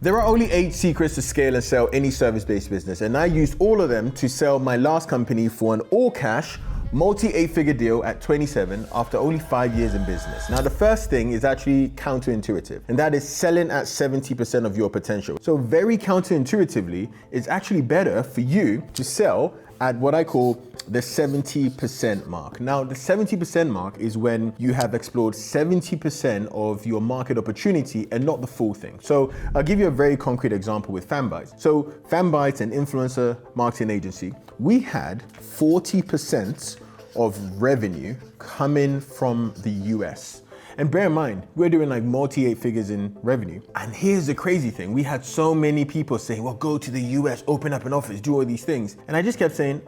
There are only 8 secrets to scale and sell any service-based business, and I used all of them to sell my last company for an all-cash, multi-8-figure deal at 27 after only 5 years in business. Now, the first thing is actually counterintuitive, and that is selling at 70% of your potential. So very counterintuitively, it's actually better for you to sell at what I call the 70% mark. Now, the 70% mark is when you have explored 70% of your market opportunity and not the full thing. So I'll give you a very concrete example with Fanbytes. So Fanbytes, an influencer marketing agency, we had 40% of revenue coming from the US. And bear in mind, we're doing like multi-8 figures in revenue. And here's the crazy thing. We had so many people saying, well, go to the US, open up an office, do all these things. And I just kept saying,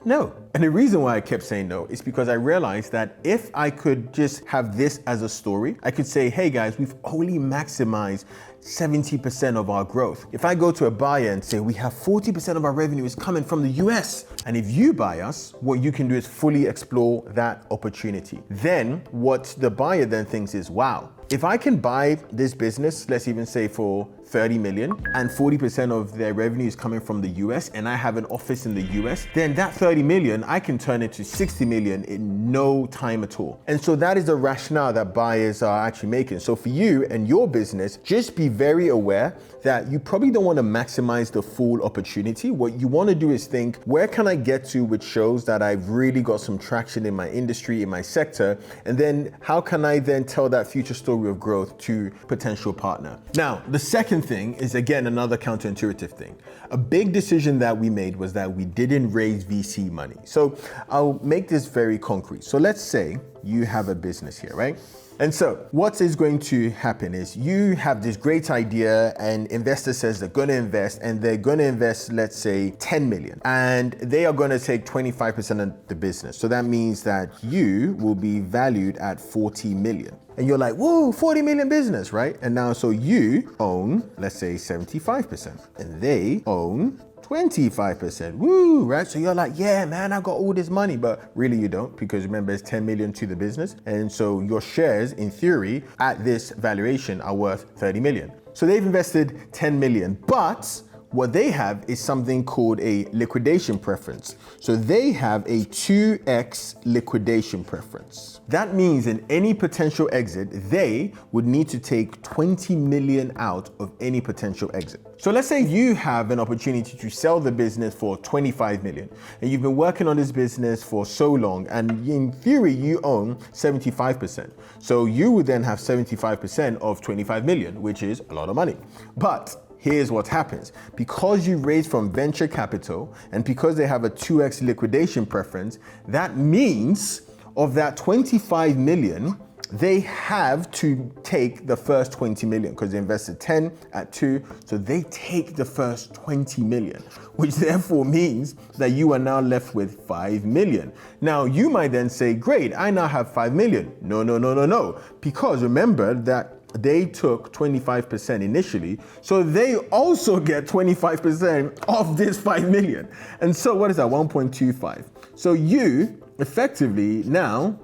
no. And the reason why I kept saying no is because I realized that if I could just have this as a story, I could say, hey guys, we've only maximized 70% of our growth. If I go to a buyer and say we have 40% of our revenue is coming from the US, and if you buy us, what you can do is fully explore that opportunity. Then what the buyer then thinks is, wow, if I can buy this business, let's even say for 30 million and 40% of their revenue is coming from the US and I have an office in the US, then that 30 million, I can turn it to 60 million in no time at all. And so that is the rationale that buyers are actually making. So for you and your business, just be very aware that you probably don't want to maximize the full opportunity. What you want to do is think, where can I get to which shows that I've really got some traction in my industry, in my sector, and then how can I then tell that future story of growth to potential partner? Now, the second thing is, again, another counterintuitive thing. A big decision that we made was that we didn't raise VC money. So I'll make this very concrete. So let's say you have a business here, right? And so what is going to happen is you have this great idea and investor says they're going to invest and they're going to invest, let's say 10 million, and they are going to take 25% of the business. So that means that you will be valued at 40 million. And you're like, whoa, 40 million business, right? And now, so you own, let's say 75% and they own 25%, woo, right? So you're like, yeah, man, I got all this money, but really you don't, because remember, it's 10 million to the business. And so your shares, in theory, at this valuation are worth 30 million. So they've invested 10 million, but what they have is something called a liquidation preference. So they have a 2x liquidation preference. That means in any potential exit, they would need to take 20 million out of any potential exit. So let's say you have an opportunity to sell the business for 25 million and you've been working on this business for so long, and in theory, you own 75%. So you would then have 75% of 25 million, which is a lot of money. But here's what happens. Because you raised from venture capital and because they have a 2x liquidation preference, that means of that 25 million, they have to take the first 20 million because they invested 10 at 2. So they take the first 20 million, which therefore means that you are now left with 5 million. Now you might then say, great, I now have 5 million. No. Because remember that they took 25% initially, so they also get 25% of this 5 million. And so what is that, 1.25? So you effectively now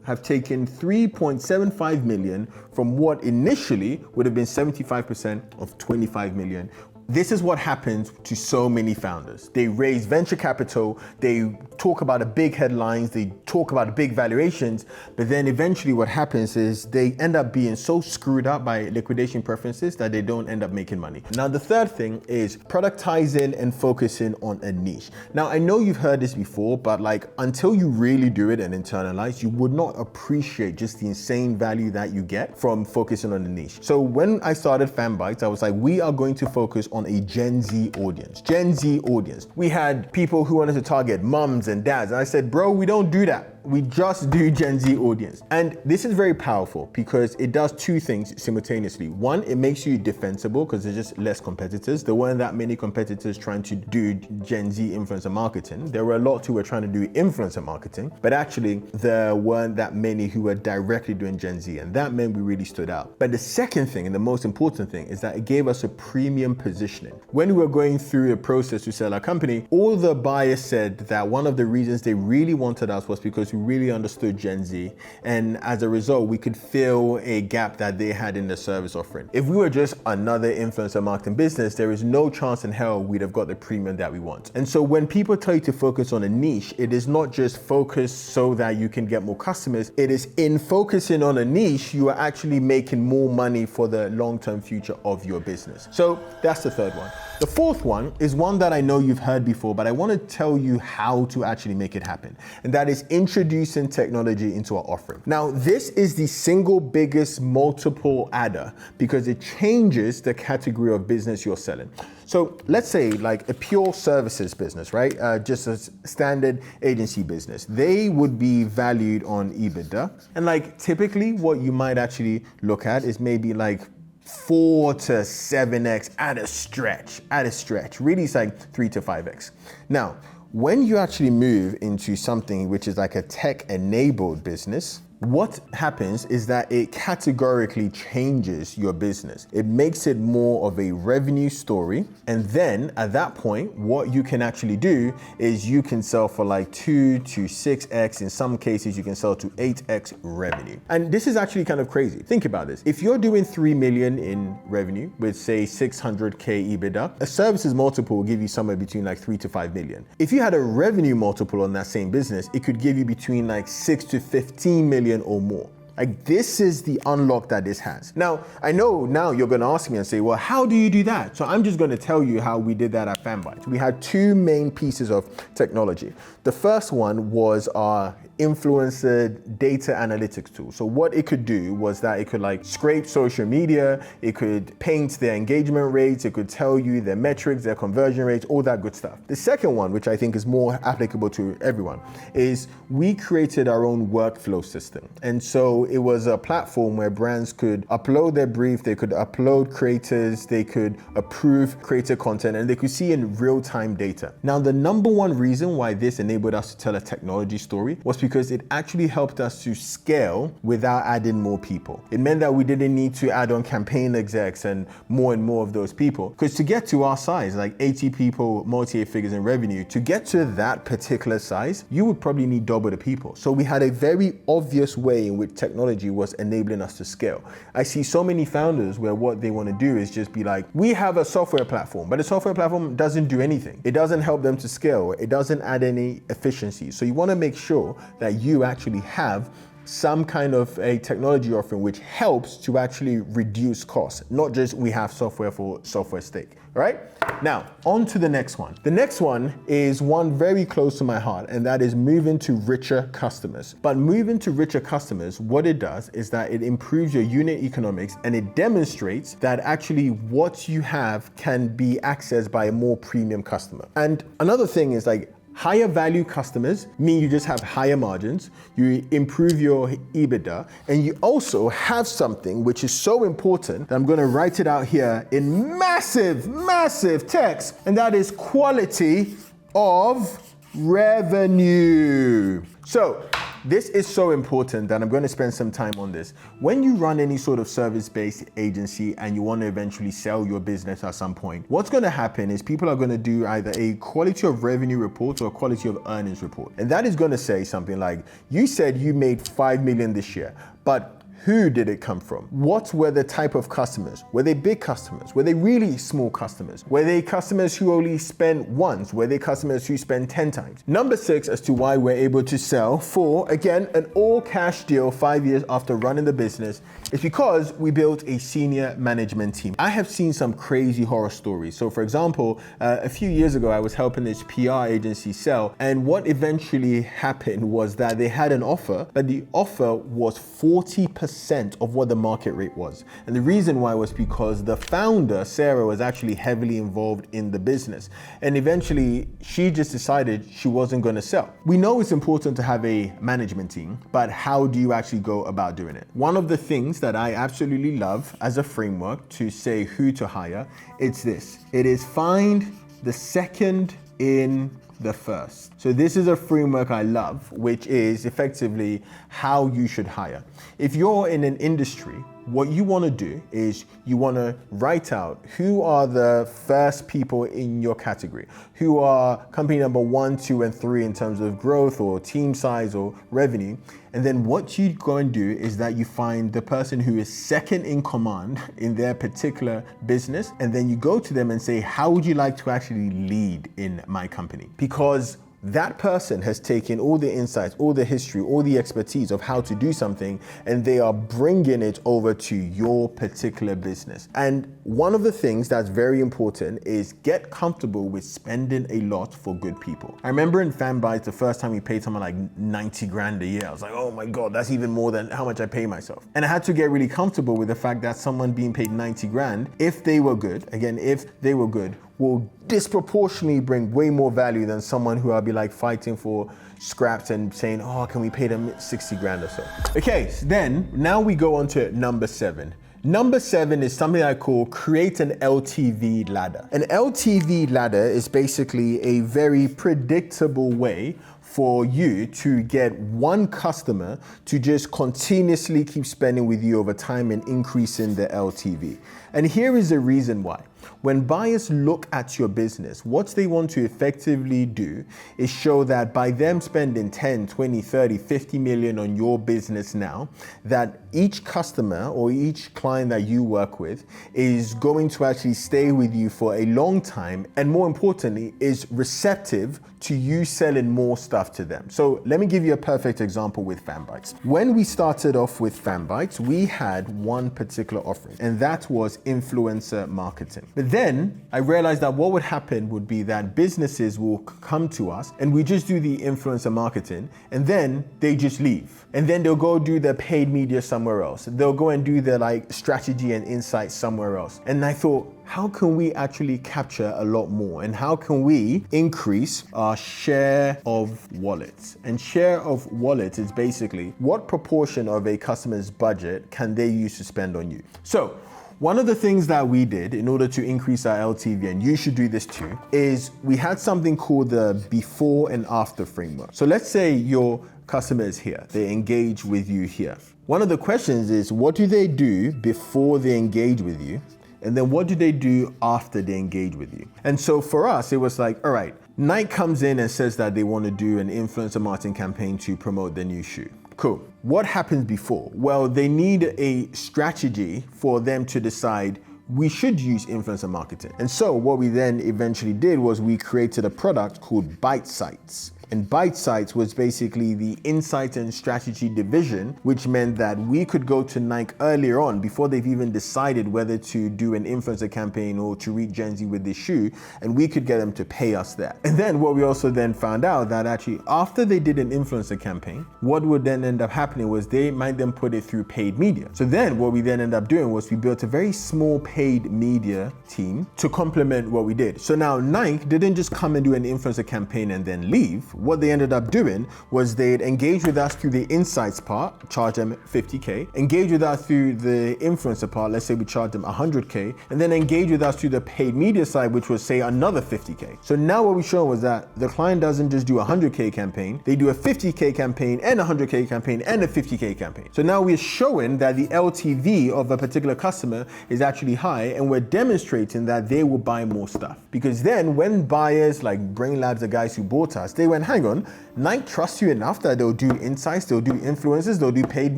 have taken 3.75 million from what initially would have been 75% of 25 million. This is what happens to so many founders. They raise venture capital, they talk about the big headlines, they talk about the big valuations, but then eventually what happens is they end up being so screwed up by liquidation preferences that they don't end up making money. Now, the third thing is productizing and focusing on a niche. Now, I know you've heard this before, but like until you really do it and internalize, you would not appreciate just the insane value that you get from focusing on a niche. So when I started Fanbytes, I was like, we are going to focus on a Gen Z audience. Gen Z audience. We had people who wanted to target moms and dads. And I said, bro, we don't do that. We just do Gen Z audience. And this is very powerful because it does two things simultaneously. One, it makes you defensible because there's just less competitors. There weren't that many competitors trying to do Gen Z influencer marketing. There were a lot who were trying to do influencer marketing, but actually there weren't that many who were directly doing Gen Z. And that meant we really stood out. But the second thing and the most important thing is that it gave us a premium positioning. When we were going through a process to sell our company, all the buyers said that one of the reasons they really wanted us was because we who really understood Gen Z, and as a result, we could fill a gap that they had in the service offering. If we were just another influencer marketing business, there is no chance in hell we'd have got the premium that we want. And so when people tell you to focus on a niche, it is not just focus so that you can get more customers. It is in focusing on a niche, you are actually making more money for the long-term future of your business. So that's the third one. The fourth one is one that I know you've heard before, but I want to tell you how to actually make it happen. And that is introducing technology into our offering. Now, this is the single biggest multiple adder because it changes the category of business you're selling. So let's say like a pure services business, right? Just a standard agency business. They would be valued on EBITDA. And like typically what you might actually look at is maybe like 4 to 7x at a stretch. Really it's like 3 to 5x. Now, when you actually move into something which is like a tech-enabled business, what happens is that it categorically changes your business. It makes it more of a revenue story. And then at that point, what you can actually do is you can sell for like 2 to 6x. In some cases, you can sell to 8x revenue. And this is actually kind of crazy. Think about this. If you're doing 3 million in revenue with say 600K EBITDA, a services multiple will give you somewhere between like 3 to 5 million. If you had a revenue multiple on that same business, it could give you between like 6 to 15 million or more. Like this is the unlock that this has. Now, I know now you're gonna ask me and say, well, how do you do that? So I'm just gonna tell you how we did that at Fanbytes. We had two main pieces of technology. The first one was our influencer data analytics tool. So what it could do was that it could like scrape social media, it could paint their engagement rates, it could tell you their metrics, their conversion rates, all that good stuff. The second one, which I think is more applicable to everyone, is we created our own workflow system. And so it was a platform where brands could upload their brief, they could upload creators, they could approve creator content, and they could see in real-time data. Now, the number one reason why this enabled us to tell a technology story was because it actually helped us to scale without adding more people. It meant that we didn't need to add on campaign execs and more of those people. Because to get to our size, like 80 people, multi-8 figures in revenue, to get to that particular size, you would probably need double the people. So we had a very obvious way in which technology was enabling us to scale. I see so many founders where what they want to do is just be like, we have a software platform, but the software platform doesn't do anything. It doesn't help them to scale. It doesn't add any efficiency. So you want to make sure that you actually have some kind of a technology offering which helps to actually reduce costs, not just we have software for software's sake, right? Now, on to the next one. The next one is one very close to my heart, and that is moving to richer customers. But moving to richer customers, what it does is that it improves your unit economics and it demonstrates that actually what you have can be accessed by a more premium customer. And another thing is like, higher value customers mean you just have higher margins, you improve your EBITDA, and you also have something which is so important that I'm gonna write it out here in massive text, and that is quality of revenue. So, this is so important that I'm going to spend some time on this. When you run any sort of service-based agency and you want to eventually sell your business at some point, what's going to happen is people are going to do either a quality of revenue report or a quality of earnings report. And that is going to say something like, you said you made 5 million this year, but who did it come from? What were the type of customers? Were they big customers? Were they really small customers? Were they customers who only spent once? Were they customers who spent 10 times? Number 6 as to why we're able to sell for, again, an all cash deal 5 years after running the business is because we built a senior management team. I have seen some crazy horror stories. So for example, a few years ago, I was helping this PR agency sell, and what eventually happened was that they had an offer, but the offer was 40% of what the market rate was. And the reason why was because the founder, Sarah, was actually heavily involved in the business. And eventually she just decided she wasn't going to sell. We know it's important to have a management team, but how do you actually go about doing it? One of the things that I absolutely love as a framework to say who to hire, it's this. It is find the second in the first. So So this is a framework I love, which is effectively how you should hire. If you're in an industry, what you want to do is you want to write out who are the first people in your category, who are company number 1, 2, and 3 in terms of growth or team size or revenue. And then what you go and do is that you find the person who is second in command in their particular business. And then you go to them and say, how would you like to actually lead in my company? Because that person has taken all the insights, all the history, all the expertise of how to do something, and they are bringing it over to your particular business. And one of the things that's very important is get comfortable with spending a lot for good people. I remember in Fanbytes, the first time we paid someone like 90 grand a year, I was like, oh my God, that's even more than how much I pay myself. And I had to get really comfortable with the fact that someone being paid 90 grand, if they were good, will disproportionately bring way more value than someone who I'll be like fighting for scraps and saying, oh, can we pay them 60 grand or so? Okay, so then now we go on to number 7. Number 7 is something I call create an LTV ladder. An LTV ladder is basically a very predictable way for you to get one customer to just continuously keep spending with you over time and increasing the LTV. And here is the reason why. When buyers look at your business, what they want to effectively do is show that by them spending 10, 20, 30, 50 million on your business now, that each customer or each client that you work with is going to actually stay with you for a long time, and more importantly, is receptive to you selling more stuff to them. So let me give you a perfect example with Fanbytes. When we started off with Fanbytes, we had one particular offering, and that was influencer marketing. But then I realized that what would happen would be that businesses will come to us and we just do the influencer marketing, and then they just leave. And then they'll go do their paid media somewhere else. They'll go and do their like strategy and insights somewhere else. And I thought, how can we actually capture a lot more? And how can we increase our share of wallets? And share of wallet is basically what proportion of a customer's budget can they use to spend on you? So one of the things that we did in order to increase our LTV, and you should do this too, is we had something called the before and after framework. So let's say your customer is here, they engage with you here. One of the questions is, what do they do before they engage with you? And then what do they do after they engage with you? And so for us, it was like, all right, Nike comes in and says that they want to do an influencer marketing campaign to promote their new shoe. Cool. What happens before? Well, they need a strategy for them to decide we should use influencer marketing. And so what we then eventually did was we created a product called Fanbytes. And Fanbytes was basically the insight and strategy division, which meant that we could go to Nike earlier on before they've even decided whether to do an influencer campaign or to reach Gen Z with this shoe, and we could get them to pay us that. And then what we also then found out that actually after they did an influencer campaign, what would then end up happening was they might then put it through paid media. So then what we then ended up doing was we built a very small paid media team to complement what we did. So now Nike didn't just come and do an influencer campaign and then leave. What they ended up doing was they'd engage with us through the insights part, charge them 50K, engage with us through the influencer part, let's say we charge them 100K, and then engage with us through the paid media side, which was say another 50K. So now what we showed was that the client doesn't just do a 100K campaign, they do a 50K campaign and a 100K campaign and a 50K campaign. So now we're showing that the LTV of a particular customer is actually high, and we're demonstrating that they will buy more stuff. Because then when buyers like Brain Labs, the guys who bought us, they went, hang on, Nike trusts you enough that they'll do insights, they'll do influencers, they'll do paid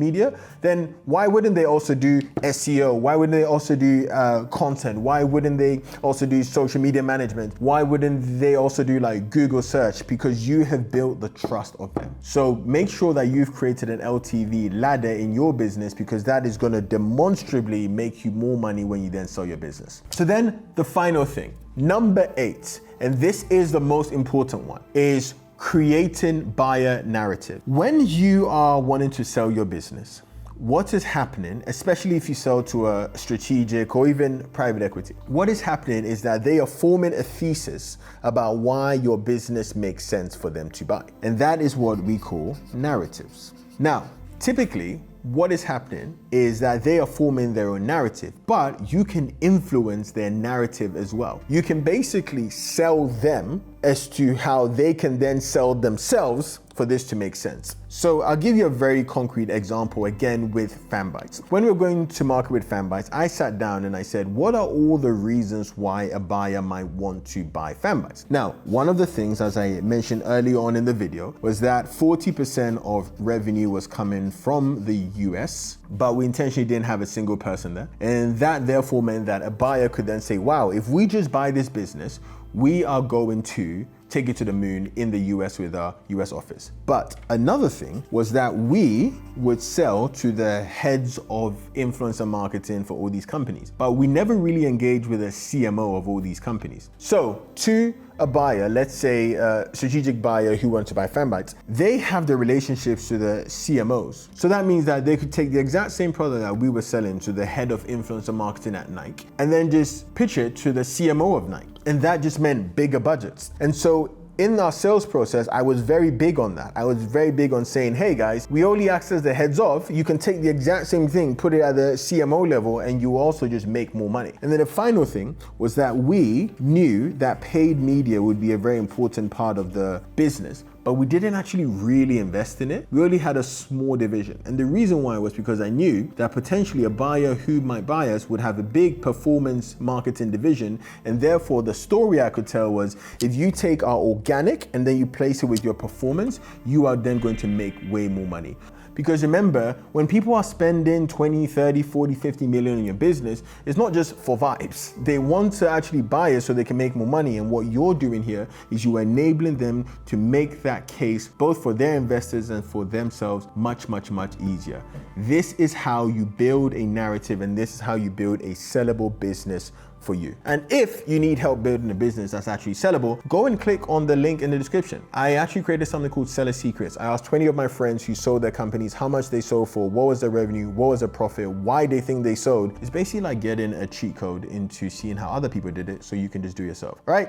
media, then why wouldn't they also do SEO? Why wouldn't they also do content? Why wouldn't they also do social media management? Why wouldn't they also do like Google search? Because you have built the trust of them. So make sure that you've created an LTV ladder in your business, because that is going to demonstrably make you more money when you then sell your business. So then the final thing, number 8, and this is the most important one, is creating buyer narrative. When you are wanting to sell your business, what is happening, especially if you sell to a strategic or even private equity, what is happening is that they are forming a thesis about why your business makes sense for them to buy. And that is what we call narratives. Now, typically, what is happening is that they are forming their own narrative, but you can influence their narrative as well. You can basically sell them as to how they can then sell themselves for this to make sense. So I'll give you a very concrete example again with Fanbytes. When we were going to market with Fanbytes, I sat down and I said, what are all the reasons why a buyer might want to buy Fanbytes? Now, one of the things, as I mentioned earlier on in the video, was that 40% of revenue was coming from the US, but we intentionally didn't have a single person there. And that therefore meant that a buyer could then say, wow, if we just buy this business, we are going to take it to the moon in the US with our US office. But another thing was that we would sell to the heads of influencer marketing for all these companies, but we never really engaged with a CMO of all these companies. So to a buyer, let's say a strategic buyer who wants to buy Fanbytes, they have the relationships to the CMOs. So that means that they could take the exact same product that we were selling to the head of influencer marketing at Nike and then just pitch it to the CMO of Nike. And that just meant bigger budgets. And so in our sales process, I was very big on that. I was very big on saying, hey guys, we only access the heads of, you can take the exact same thing, put it at the CMO level, and you also just make more money. And then the final thing was that we knew that paid media would be a very important part of the business, but we didn't actually really invest in it. We only had a small division. And the reason why was because I knew that potentially a buyer who might buy us would have a big performance marketing division. And therefore the story I could tell was, if you take our organic and then you place it with your performance, you are then going to make way more money. Because remember, when people are spending 20, 30, 40, 50 million in your business, it's not just for vibes. They want to actually buy it so they can make more money. And what you're doing here is you are enabling them to make that case, both for their investors and for themselves, much, much, much easier. This is how you build a narrative, and this is how you build a sellable business for you. And if you need help building a business that's actually sellable, go and click on the link in the description. I actually created something called Seller Secrets. I asked 20 of my friends who sold their companies how much they sold for, what was their revenue, what was their profit, why they think they sold. It's basically like getting a cheat code into seeing how other people did it so you can just do it yourself. All right,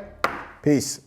peace.